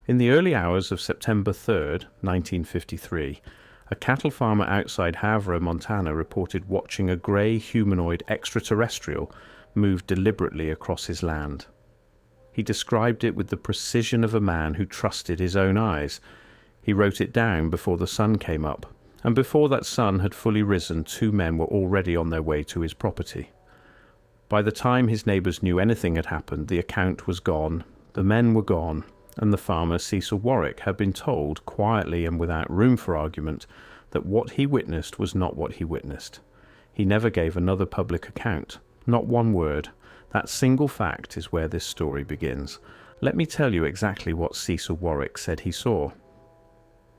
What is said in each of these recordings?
In the early hours of September 3rd, 1953, a cattle farmer outside Havre, Montana, reported watching a grey humanoid extraterrestrial move deliberately across his land. He described it with the precision of a man who trusted his own eyes. He wrote it down before the sun came up, and before that sun had fully risen, two men were already on their way to his property. By the time his neighbours knew anything had happened, the account was gone, the men were gone, and the farmer Cecil Warwick had been told, quietly and without room for argument, that what he witnessed was not what he witnessed. He never gave another public account, not one word. That single fact is where this story begins. Let me tell you exactly what Cecil Warwick said he saw.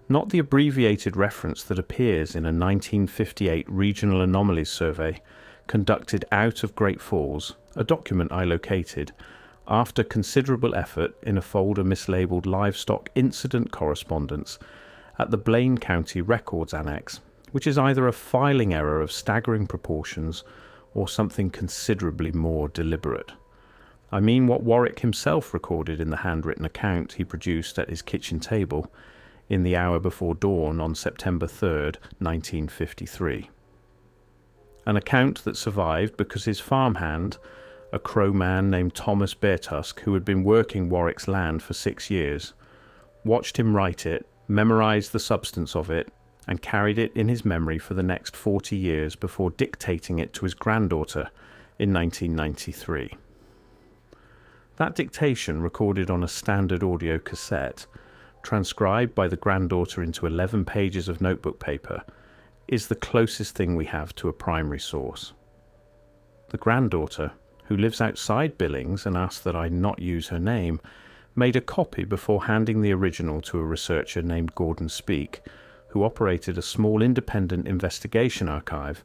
Not the abbreviated reference that appears in a 1958 Regional Anomalies survey conducted out of Great Falls, a document I located after considerable effort in a folder mislabeled Livestock Incident Correspondence at the Blaine County Records Annex, which is either a filing error of staggering proportions or something considerably more deliberate. I mean what Warwick himself recorded in the handwritten account he produced at his kitchen table in the hour before dawn on September 3rd, 1953. An account that survived because his farmhand, a Crow man named Thomas Beartusk, who had been working Warwick's land for 6 years, watched him write it, memorized the substance of it, and carried it in his memory for the next 40 years before dictating it to his granddaughter in 1993. That dictation, recorded on a standard audio cassette, transcribed by the granddaughter into 11 pages of notebook paper, is the closest thing we have to a primary source. The granddaughter, who lives outside Billings and asked that I not use her name, made a copy before handing the original to a researcher named Gordon Speake, who operated a small independent investigation archive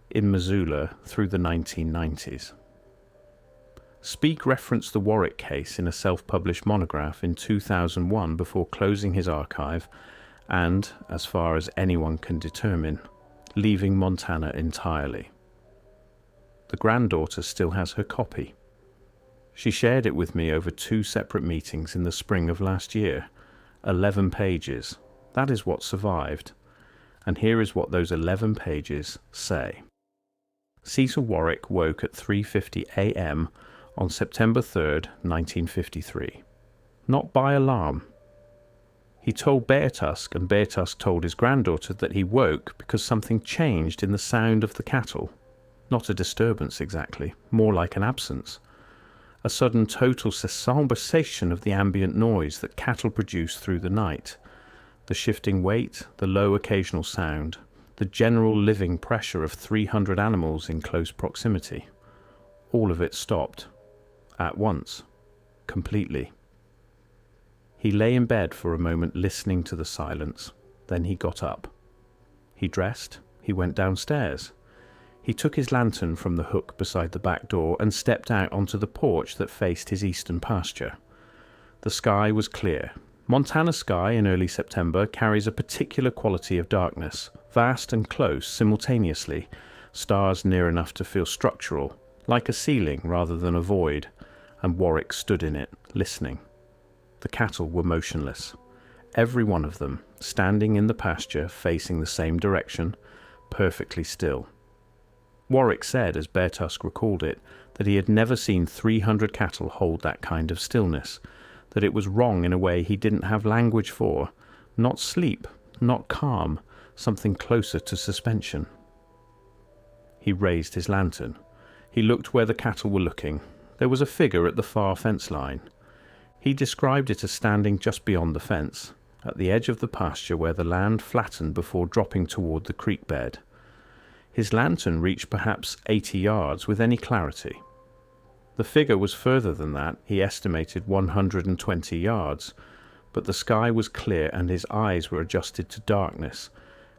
in Missoula through the 1990s. Speake referenced the Warwick case in a self-published monograph in 2001 before closing his archive and, as far as anyone can determine, leaving Montana entirely. The granddaughter still has her copy. She shared it with me over 2 separate meetings in the spring of last year. 11 pages. That is what survived. And here is what those 11 pages say. Cecil Warwick woke at 3:50 a.m. on September 3rd, 1953. Not by alarm. He told Beartusk, and Beartusk told his granddaughter that he woke because something changed in the sound of the cattle. Not a disturbance exactly, more like an absence. A sudden total cessation of the ambient noise that cattle produce through the night. The shifting weight, the low occasional sound, the general living pressure of 300 animals in close proximity. All of it stopped. At once. Completely. He lay in bed for a moment listening to the silence. Then he got up. He dressed. He went downstairs. He took his lantern from the hook beside the back door and stepped out onto the porch that faced his eastern pasture. The sky was clear. Montana sky in early September carries a particular quality of darkness, vast and close simultaneously, stars near enough to feel structural, like a ceiling rather than a void, and Warwick stood in it, listening. The cattle were motionless, every one of them, standing in the pasture facing the same direction, perfectly still. Warwick said, as Beartusk recalled it, that he had never seen 300 cattle hold that kind of stillness, that it was wrong in a way he didn't have language for, not sleep, not calm, something closer to suspension. He raised his lantern. He looked where the cattle were looking. There was a figure at the far fence line. He described it as standing just beyond the fence, at the edge of the pasture where the land flattened before dropping toward the creek bed. His lantern reached perhaps 80 yards with any clarity. The figure was further than that, he estimated 120 yards, but the sky was clear and his eyes were adjusted to darkness,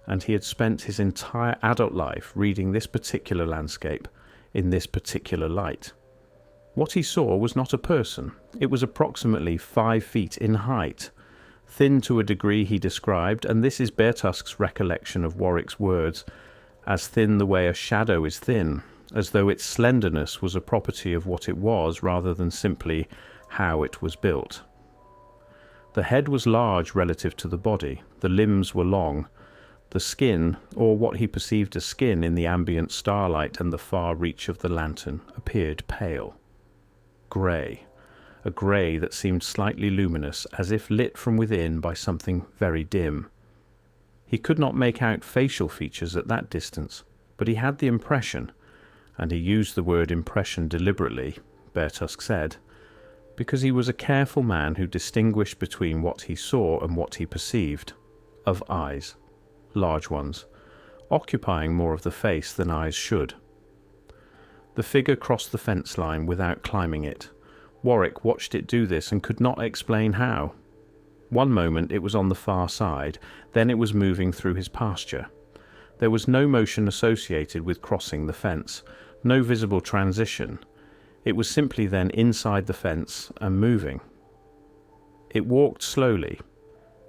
and he had spent his entire adult life reading this particular landscape in this particular light. What he saw was not a person. It was approximately 5 feet in height, thin to a degree he described, and this is Beartusk's recollection of Warwick's words, as thin the way a shadow is thin, as though its slenderness was a property of what it was rather than simply how it was built. The head was large relative to the body, the limbs were long. The skin, or what he perceived as skin in the ambient starlight and the far reach of the lantern, appeared pale. Grey. A grey that seemed slightly luminous, as if lit from within by something very dim. He could not make out facial features at that distance, but he had the impression, and he used the word impression deliberately, Beartusk said, because he was a careful man who distinguished between what he saw and what he perceived, of eyes, large ones, occupying more of the face than eyes should. The figure crossed the fence line without climbing it. Warwick watched it do this and could not explain how. One moment it was on the far side, then it was moving through his pasture. There was no motion associated with crossing the fence, no visible transition. It was simply then inside the fence and moving. It walked slowly,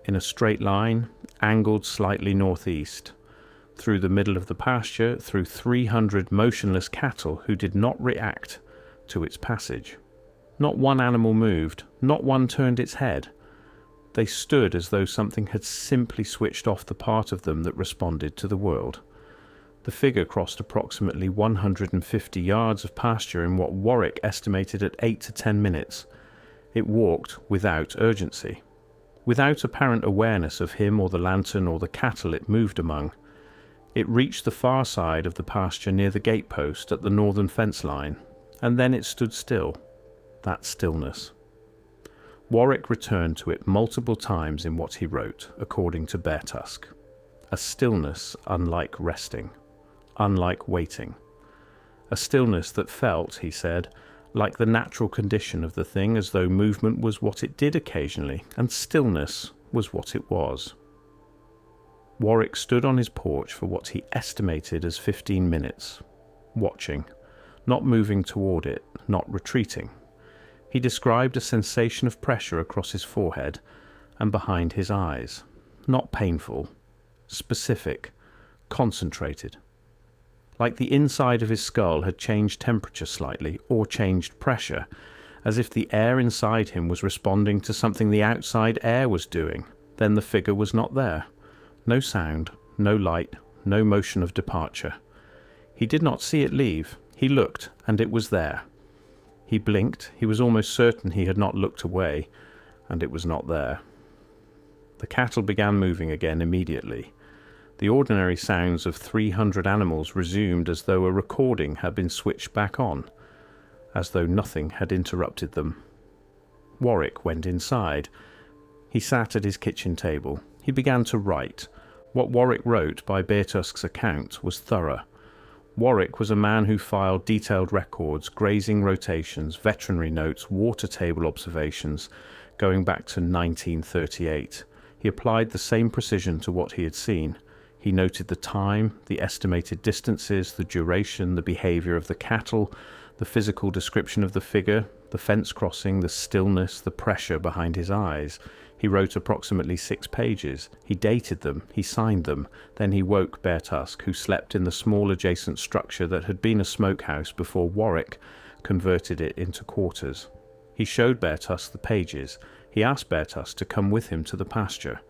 in a straight line, angled slightly northeast, through the middle of the pasture, through 300 motionless cattle who did not react to its passage. Not one animal moved, not one turned its head. They stood as though something had simply switched off the part of them that responded to the world. The figure crossed approximately 150 yards of pasture in what Warwick estimated at 8 to 10 minutes. It walked without urgency, without apparent awareness of him or the lantern or the cattle it moved among. It reached the far side of the pasture near the gatepost at the northern fence line, and then it stood still. That stillness. Warwick returned to it multiple times in what he wrote, according to Beartusk. A stillness unlike resting, unlike waiting. A stillness that felt, he said, like the natural condition of the thing, as though movement was what it did occasionally, and stillness was what it was. Warwick stood on his porch for what he estimated as 15 minutes, watching, not moving toward it, not retreating. He described a sensation of pressure across his forehead and behind his eyes, not painful, specific, concentrated. Like the inside of his skull had changed temperature slightly, or changed pressure, as if the air inside him was responding to something the outside air was doing. Then the figure was not there. No sound, no light, no motion of departure. He did not see it leave. He looked, and it was there. He blinked. He was almost certain he had not looked away, and it was not there. The cattle began moving again immediately. The ordinary sounds of 300 animals resumed as though a recording had been switched back on, as though nothing had interrupted them. Warwick went inside. He sat at his kitchen table. He began to write. What Warwick wrote, by Beartusk's account, was thorough. Warwick was a man who filed detailed records, grazing rotations, veterinary notes, water table observations, going back to 1938. He applied the same precision to what he had seen. He noted the time, the estimated distances, the duration, the behavior of the cattle, the physical description of the figure, the fence crossing, the stillness, the pressure behind his eyes. He wrote approximately 6 pages. He dated them, he signed them. Then he woke Beartusk, who slept in the small adjacent structure that had been a smokehouse before Warwick converted it into quarters. He showed Beartusk the pages. He asked Beartusk to come with him to the pasture.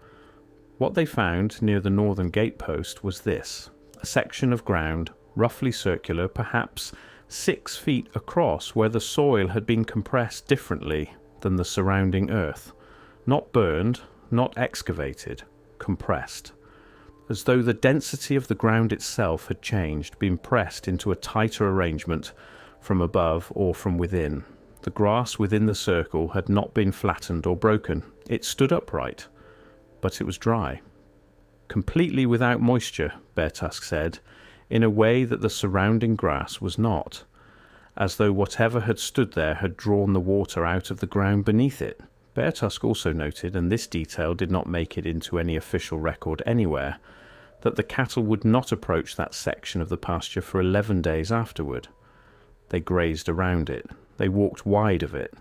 What they found near the northern gatepost was this: a section of ground, roughly circular, perhaps 6 feet across, where the soil had been compressed differently than the surrounding earth. Not burned, not excavated, compressed, as though the density of the ground itself had changed, been pressed into a tighter arrangement from above or from within. The grass within the circle had not been flattened or broken. It stood upright, but it was dry. Completely without moisture, Beartusk said, in a way that the surrounding grass was not, as though whatever had stood there had drawn the water out of the ground beneath it. Beartusk also noted, and this detail did not make it into any official record anywhere, that the cattle would not approach that section of the pasture for 11 days afterward. They grazed around it. They walked wide of it.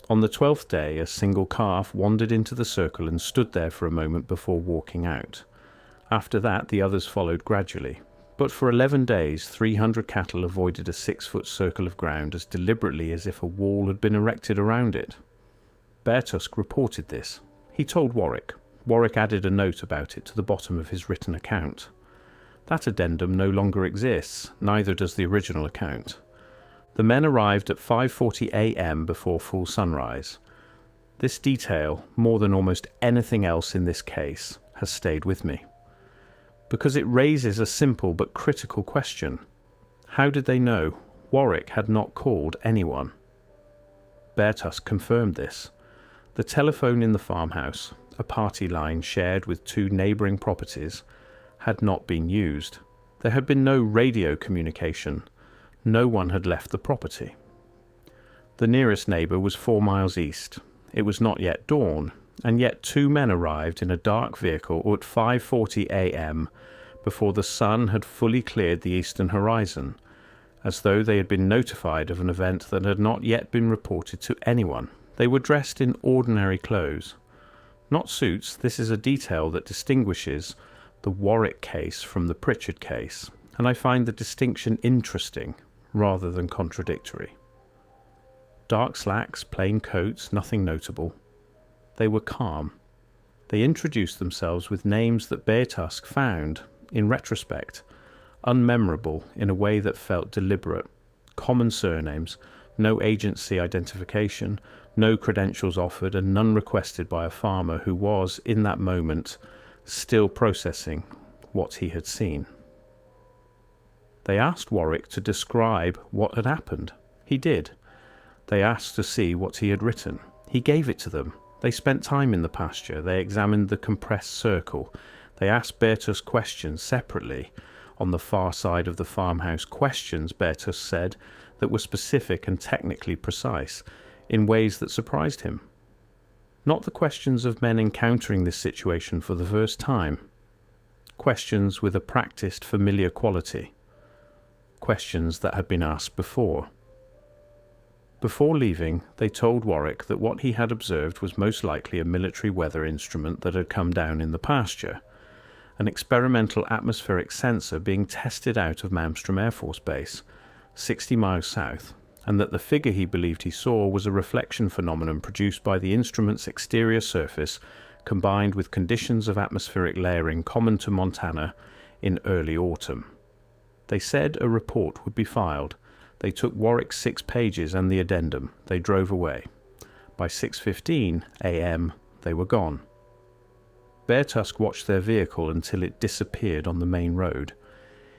On the 12th day, a single calf wandered into the circle and stood there for a moment before walking out. After that, the others followed gradually. But for 11 days, 300 cattle avoided a 6-foot circle of ground as deliberately as if a wall had been erected around it. Beartusk reported this. He told Warwick. Warwick added a note about it to the bottom of his written account. That addendum no longer exists, neither does the original account. The men arrived at 5:40 a.m. before full sunrise. This detail, more than almost anything else in this case, has stayed with me, because it raises a simple but critical question. How did they know Warwick had not called anyone? Beartusk confirmed this. The telephone in the farmhouse, a party line shared with two neighbouring properties, had not been used. There had been no radio communication. No one had left the property. The nearest neighbour was 4 miles east. It was not yet dawn, and yet two men arrived in a dark vehicle at 5:40 a.m. before the sun had fully cleared the eastern horizon, as though they had been notified of an event that had not yet been reported to anyone. They were dressed in ordinary clothes. Not suits. This is a detail that distinguishes the Warwick case from the Pritchard case, and I find the distinction interesting rather than contradictory. Dark slacks, plain coats, nothing notable. They were calm. They introduced themselves with names that Beartusk found, in retrospect, unmemorable in a way that felt deliberate. Common surnames, no agency identification, no credentials offered, and none requested by a farmer who was, in that moment, still processing what he had seen. They asked Warwick to describe what had happened. He did. They asked to see what he had written. He gave it to them. They spent time in the pasture. They examined the compressed circle. They asked Beartusk questions separately on the far side of the farmhouse, questions, Beartusk said, that were specific and technically precise, in ways that surprised him. Not the questions of men encountering this situation for the first time. Questions with a practiced, familiar quality. Questions that had been asked before. Before leaving, they told Warwick that what he had observed was most likely a military weather instrument that had come down in the pasture, an experimental atmospheric sensor being tested out of Malmstrom Air Force Base, 60 miles south, and that the figure he believed he saw was a reflection phenomenon produced by the instrument's exterior surface combined with conditions of atmospheric layering common to Montana in early autumn. They said a report would be filed. They took Warwick's 6 pages and the addendum. They drove away. By 6:15 a.m. they were gone. Beartusk watched their vehicle until it disappeared on the main road.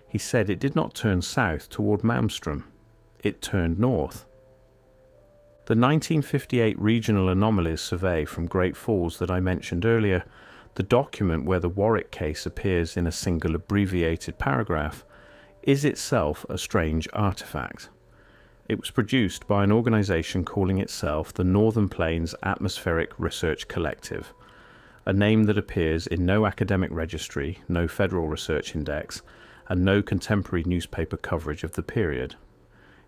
He said it did not turn south toward Malmstrom. It turned north. The 1958 Regional Anomalies Survey from Great Falls that I mentioned earlier, the document where the Warwick case appears in a single abbreviated paragraph, is itself a strange artifact. It was produced by an organisation calling itself the Northern Plains Atmospheric Research Collective, a name that appears in no academic registry, no federal research index, and no contemporary newspaper coverage of the period.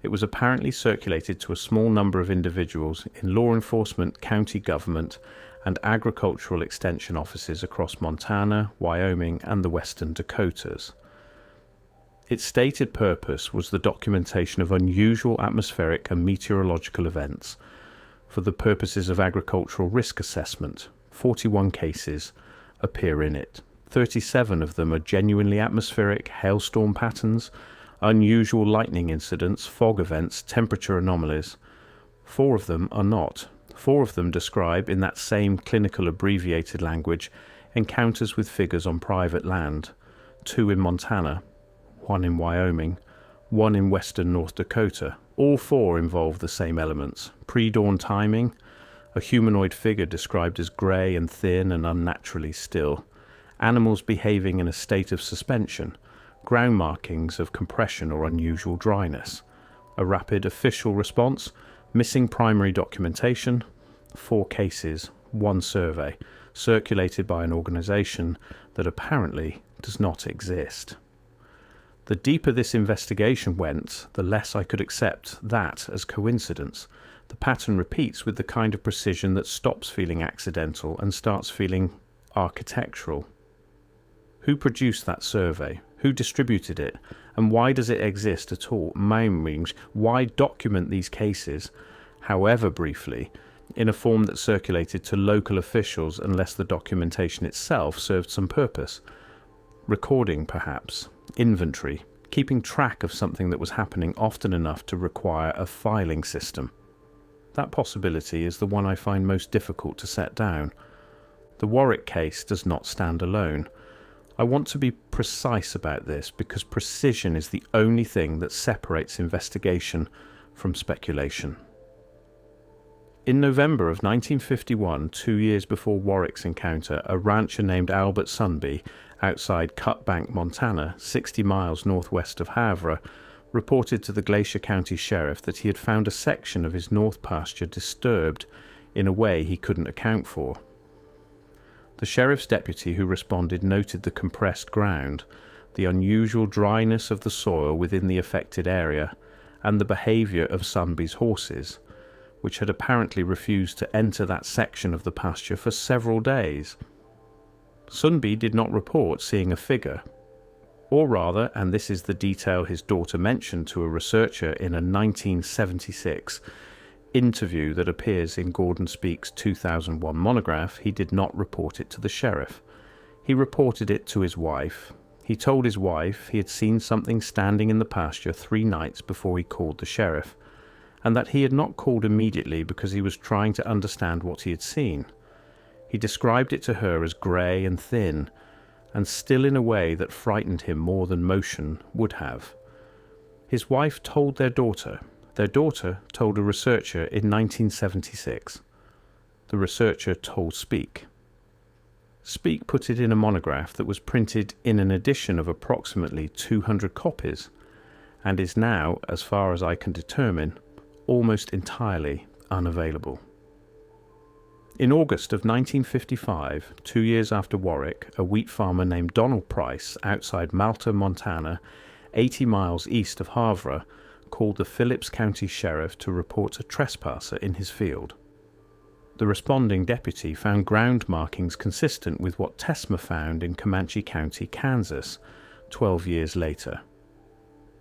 It was apparently circulated to a small number of individuals in law enforcement, county government, and agricultural extension offices across Montana, Wyoming, and the western Dakotas. Its stated purpose was the documentation of unusual atmospheric and meteorological events for the purposes of agricultural risk assessment. 41 cases appear in it. 37 of them are genuinely atmospheric, hailstorm patterns, unusual lightning incidents, fog events, temperature anomalies. 4 of them are not. 4 of them describe, in that same clinical abbreviated language, encounters with figures on private land. 2 in Montana, 1 in Wyoming, 1 in western North Dakota. All 4 involve the same elements. Pre-dawn timing, a humanoid figure described as grey and thin and unnaturally still, animals behaving in a state of suspension, ground markings of compression or unusual dryness, a rapid official response, missing primary documentation, 4 cases, 1 survey, circulated by an organisation that apparently does not exist. The deeper this investigation went, the less I could accept that as coincidence. The pattern repeats with the kind of precision that stops feeling accidental and starts feeling architectural. Who produced that survey? Who distributed it? And why does it exist at all? Why document these cases, however briefly, in a form that circulated to local officials unless the documentation itself served some purpose. Recording, perhaps, inventory, keeping track of something that was happening often enough to require a filing system. That possibility is the one I find most difficult to set down. The Warwick case does not stand alone. I want to be precise about this because precision is the only thing that separates investigation from speculation. In November of 1951, 2 years before Warwick's encounter, a rancher named Albert Sunby, outside Cutbank, Montana, 60 miles northwest of Havre, reported to the Glacier County Sheriff that he had found a section of his north pasture disturbed in a way he couldn't account for. The sheriff's deputy who responded noted the compressed ground, the unusual dryness of the soil within the affected area, and the behaviour of Sunby's horses, which had apparently refused to enter that section of the pasture for several days. Sunby did not report seeing a figure, or rather, and this is the detail his daughter mentioned to a researcher in a 1976 interview that appears in Gordon Speak's 2001 monograph, he did not report it to the sheriff. He reported it to his wife. He told his wife he had seen something standing in the pasture 3 nights before he called the sheriff, and that he had not called immediately because he was trying to understand what he had seen. He described it to her as grey and thin, and still in a way that frightened him more than motion would have. His wife told their daughter told a researcher in 1976. The researcher told Speak. Speak put it in a monograph that was printed in an edition of approximately 200 copies, and is now, as far as I can determine, almost entirely unavailable. In August of 1955, 2 years after Warwick, a wheat farmer named Donald Price, outside Malta, Montana, 80 miles east of Havre, called the Phillips County Sheriff to report a trespasser in his field. The responding deputy found ground markings consistent with what Tesma found in Comanche County, Kansas, 12 years later.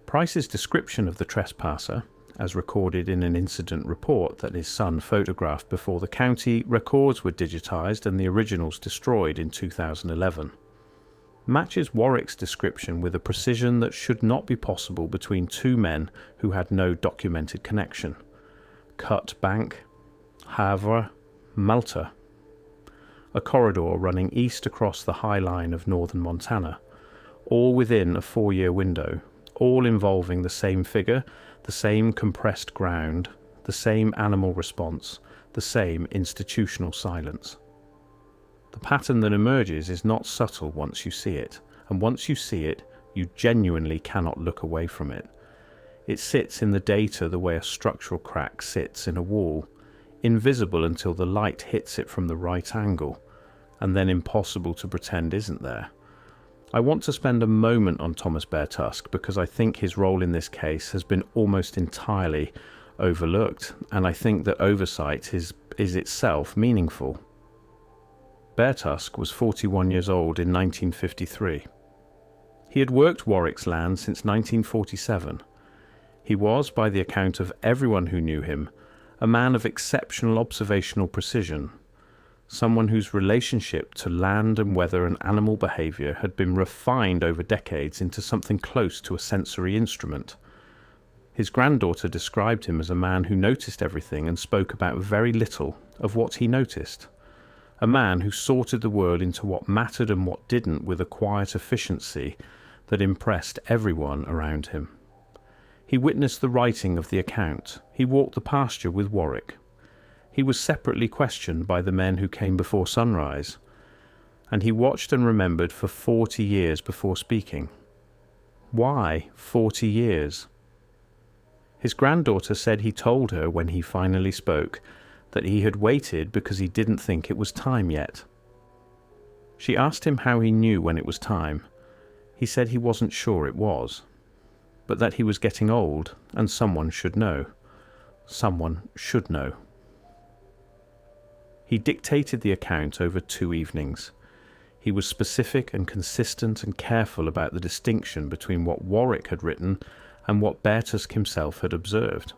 Price's description of the trespasser, as recorded in an incident report that his son photographed before the county records were digitized and the originals destroyed in 2011, matches Warwick's description with a precision that should not be possible between 2 men who had no documented connection. Cutbank, Havre, Malta. A corridor running east across the high line of northern Montana, all within a 4-year window, all involving the same figure, the same compressed ground, the same animal response, the same institutional silence. The pattern that emerges is not subtle once you see it, and once you see it, you genuinely cannot look away from it. It sits in the data the way a structural crack sits in a wall, invisible until the light hits it from the right angle, and then impossible to pretend isn't there. I want to spend a moment on Thomas Beartusk because I think his role in this case has been almost entirely overlooked, and I think that oversight is itself meaningful. Beartusk was 41 years old in 1953. He had worked Warwick's land since 1947. He was, by the account of everyone who knew him, a man of exceptional observational precision, someone whose relationship to land and weather and animal behaviour had been refined over decades into something close to a sensory instrument. His granddaughter described him as a man who noticed everything and spoke about very little of what he noticed. A man who sorted the world into what mattered and what didn't with a quiet efficiency that impressed everyone around him. He witnessed the writing of the account. He walked the pasture with Warwick. He was separately questioned by the men who came before sunrise, and he watched and remembered for 40 years before speaking. Why 40 years? His granddaughter said he told her when he finally spoke that he had waited because he didn't think it was time yet. She asked him how he knew when it was time. He said he wasn't sure it was, but that he was getting old and someone should know. Someone should know. He dictated the account over 2 evenings. He was specific and consistent and careful about the distinction between what Warwick had written and what Beartusk himself had observed.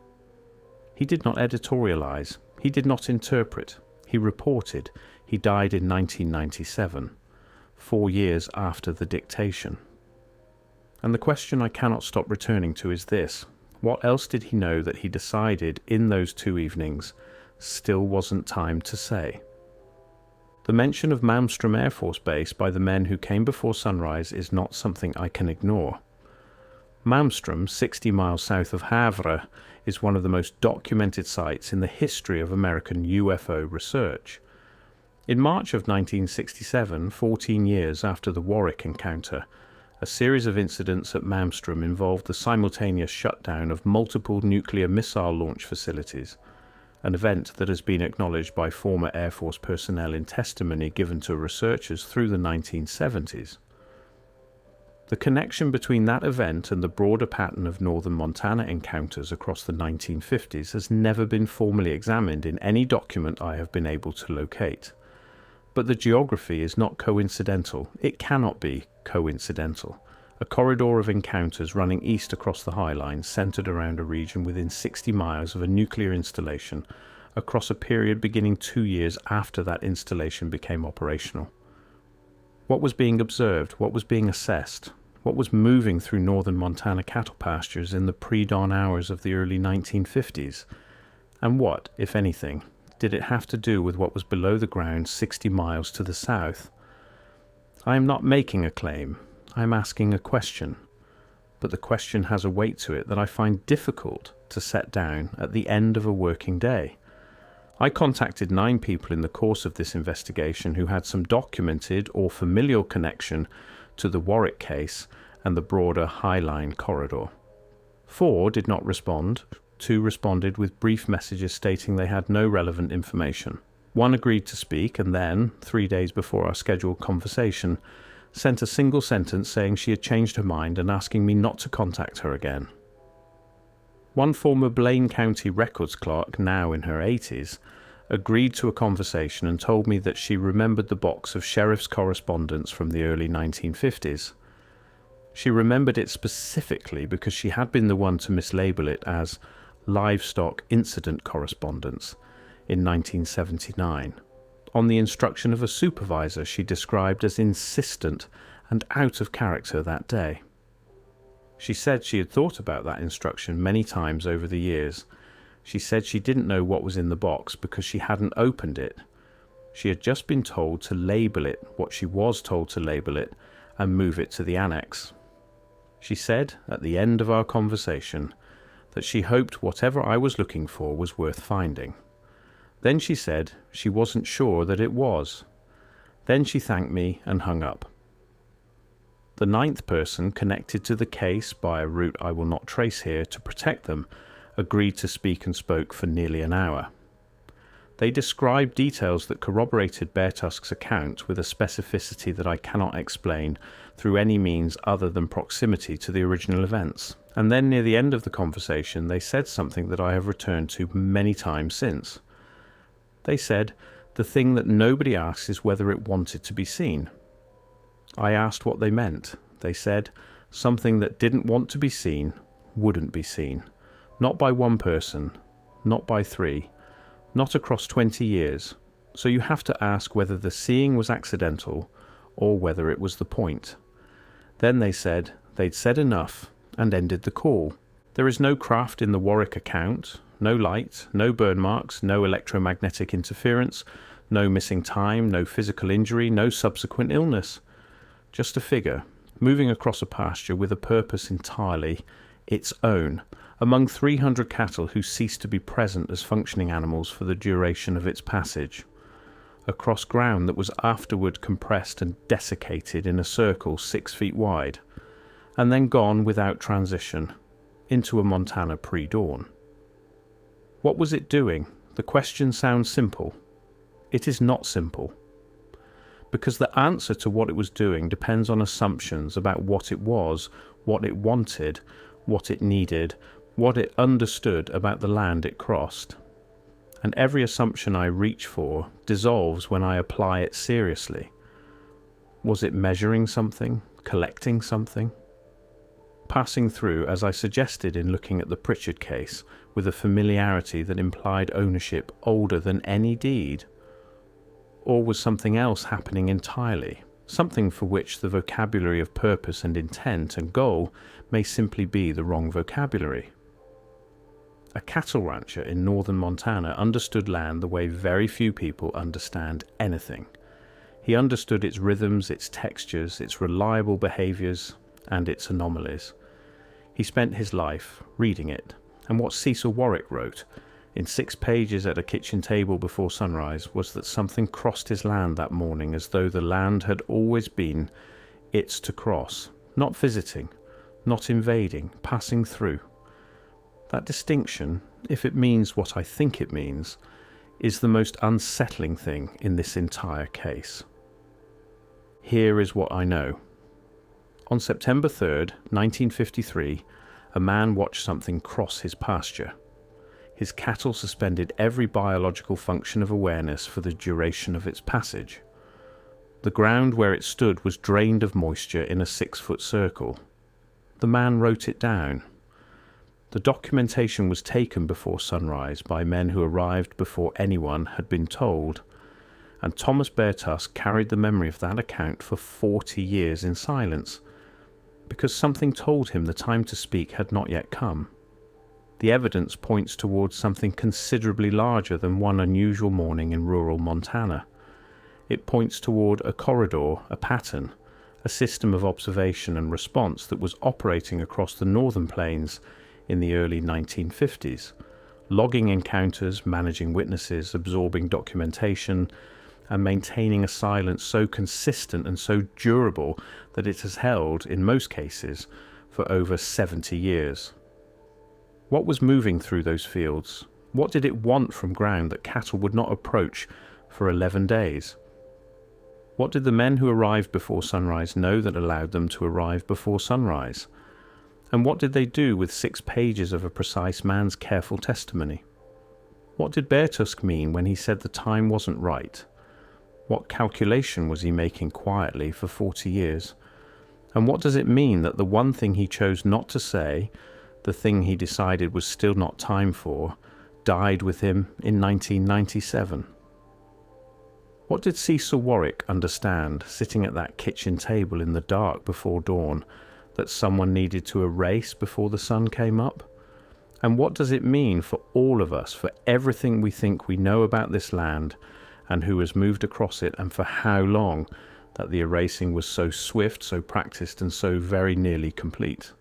He did not editorialize. He did not interpret. He reported. He died in 1997, 4 years after the dictation. And the question I cannot stop returning to is this: what else did he know that he decided in those 2 evenings still wasn't time to say? The mention of Malmstrom Air Force Base by the men who came before sunrise is not something I can ignore. Malmstrom, 60 miles south of Havre, is one of the most documented sites in the history of American UFO research. In March of 1967, 14 years after the Warwick encounter, a series of incidents at Malmstrom involved the simultaneous shutdown of multiple nuclear missile launch facilities, an event that has been acknowledged by former Air Force personnel in testimony given to researchers through the 1970s. The connection between that event and the broader pattern of northern Montana encounters across the 1950s has never been formally examined in any document I have been able to locate. But the geography is not coincidental. It cannot be coincidental. A corridor of encounters running east across the High Line centered around a region within 60 miles of a nuclear installation across a period beginning 2 years after that installation became operational. What was being observed? What was being assessed? What was moving through northern Montana cattle pastures in the pre-dawn hours of the early 1950s? And what, if anything, did it have to do with what was below the ground 60 miles to the south? I am not making a claim. I am asking a question. But the question has a weight to it that I find difficult to set down at the end of a working day. I contacted 9 people in the course of this investigation who had some documented or familial connection to the Warwick case and the broader High Line corridor. 4 did not respond. 2 responded with brief messages stating they had no relevant information. 1 agreed to speak and then, 3 days before our scheduled conversation, sent a single sentence saying she had changed her mind and asking me not to contact her again. 1 former Blaine County records clerk, now in her 80s, agreed to a conversation and told me that she remembered the box of sheriff's correspondence from the early 1950s. She remembered it specifically because she had been the one to mislabel it as livestock incident correspondence in 1979, on the instruction of a supervisor she described as insistent and out of character that day. She said she had thought about that instruction many times over the years. She said she didn't know what was in the box because she hadn't opened it. She had just been told to label it what she was told to label it and move it to the annex. She said, at the end of our conversation, that she hoped whatever I was looking for was worth finding. Then she said she wasn't sure that it was. Then she thanked me and hung up. The 9th person, connected to the case by a route I will not trace here to protect them, agreed to speak and spoke for nearly an hour. They described details that corroborated Beartusk's account with a specificity that I cannot explain through any means other than proximity to the original events. And then near the end of the conversation, they said something that I have returned to many times since. They said, the thing that nobody asks is whether it wanted to be seen. I asked what they meant. They said, something that didn't want to be seen wouldn't be seen. Not by 1 person, not by 3, not across 20 years. So you have to ask whether the seeing was accidental or whether it was the point. Then they said they'd said enough and ended the call. There is no craft in the Warwick account, no light, no burn marks, no electromagnetic interference, no missing time, no physical injury, no subsequent illness. Just a figure, moving across a pasture with a purpose entirely its own, among 300 cattle who ceased to be present as functioning animals for the duration of its passage, across ground that was afterward compressed and desiccated in a circle 6 feet wide, and then gone without transition into a Montana pre-dawn. What was it doing? The question sounds simple. It is not simple, because the answer to what it was doing depends on assumptions about what it was, what it wanted, what it needed, what it understood about the land it crossed. And every assumption I reach for dissolves when I apply it seriously. Was it measuring something? Collecting something? passing through, as I suggested in looking at the Pritchard case, with a familiarity that implied ownership older than any deed? Or was something else happening entirely? Something for which the vocabulary of purpose and intent and goal may simply be the wrong vocabulary. A cattle rancher in northern Montana understood land the way very few people understand anything. He understood its rhythms, its textures, its reliable behaviours, and its anomalies. He spent his life reading it, and what Cecil Warwick wrote in 6 pages at a kitchen table before sunrise was that something crossed his land that morning as though the land had always been its to cross, not visiting, not invading, passing through. That distinction, if it means what I think it means, is the most unsettling thing in this entire case. Here is what I know. On September 3rd, 1953, a man watched something cross his pasture. His cattle suspended every biological function of awareness for the duration of its passage. The ground where it stood was drained of moisture in a 6-foot circle. The man wrote it down. The documentation was taken before sunrise by men who arrived before anyone had been told, and Thomas Beartusk carried the memory of that account for 40 years in silence, because something told him the time to speak had not yet come. The evidence points towards something considerably larger than one unusual morning in rural Montana. It points toward a corridor, a pattern, a system of observation and response that was operating across the northern plains in the early 1950s, logging encounters, managing witnesses, absorbing documentation, and maintaining a silence so consistent and so durable that it has held, in most cases, for over 70 years. What was moving through those fields? What did it want from ground that cattle would not approach for 11 days? What did the men who arrived before sunrise know that allowed them to arrive before sunrise? And what did they do with 6 pages of a precise man's careful testimony? What did Beartusk mean when he said the time wasn't right? What calculation was he making quietly for 40 years? And what does it mean that the one thing he chose not to say, the thing he decided was still not time for, died with him in 1997? What did Cecil Warwick understand, sitting at that kitchen table in the dark before dawn, that someone needed to erase before the sun came up? And what does it mean for all of us, for everything we think we know about this land and who has moved across it, and for how long, that the erasing was so swift, so practiced, and so very nearly complete?